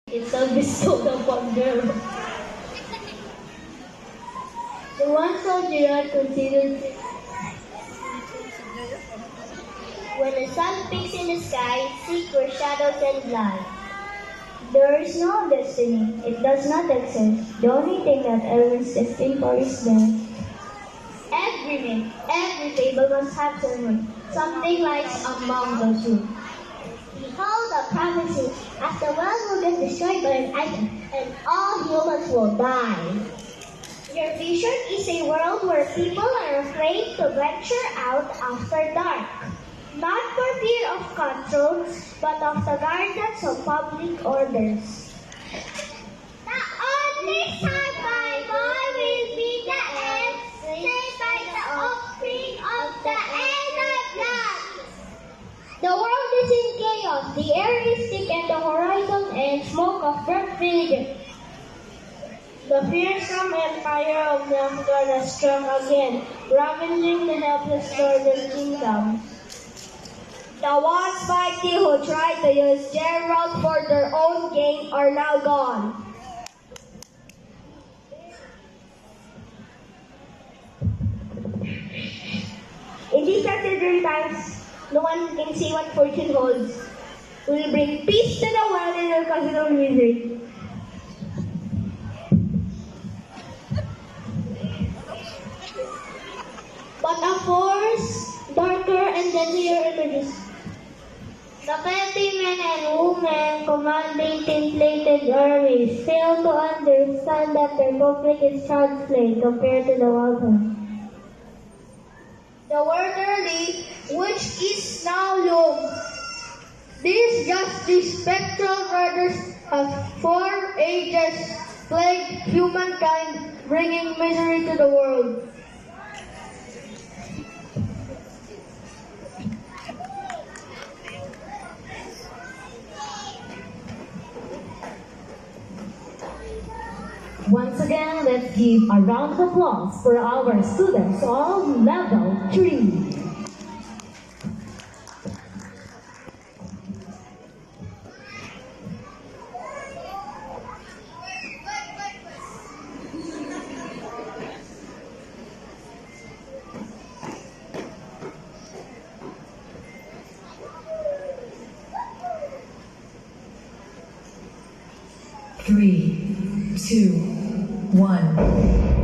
It's all bestowed upon them. The ones of Gerard considered when the sun peaks in the sky, seek where shadows and lie. There is no destiny, it does not exist. The only thing that ever is destined for is death. Every myth, every fable must have someone. Something lies among those roots. Behold the prophecy, as the world will get destroyed by an idol, and all humans will die. Your vision is a world where people are afraid to venture out after dark. Not for fear of cutthroats, but of the guardians of public orders. The only survivor will be the end, saved by the offspring of the inner blood. The world is in chaos, the air is thick, and the horizon and smoke of burnt villages. The fearsome empire of Novgorod has struck again, ravaging the helpless northern kingdom. The once mighty who tried to use generals for their own gain are now gone. In these uncertain times, no one can say what fortune holds. We will bring peace to the world and will cause no misery. But a force darker and deadlier emerges. The petty men and women commanding tin-plated armies fail to understand that their conflict is child's play compared to the wild hunt. The word early, which is now loom. These just spectral riders of 4 ages plagued humankind, bringing misery to the world. Once again, let's give a round of applause for our students of Level 3. Three, two, one.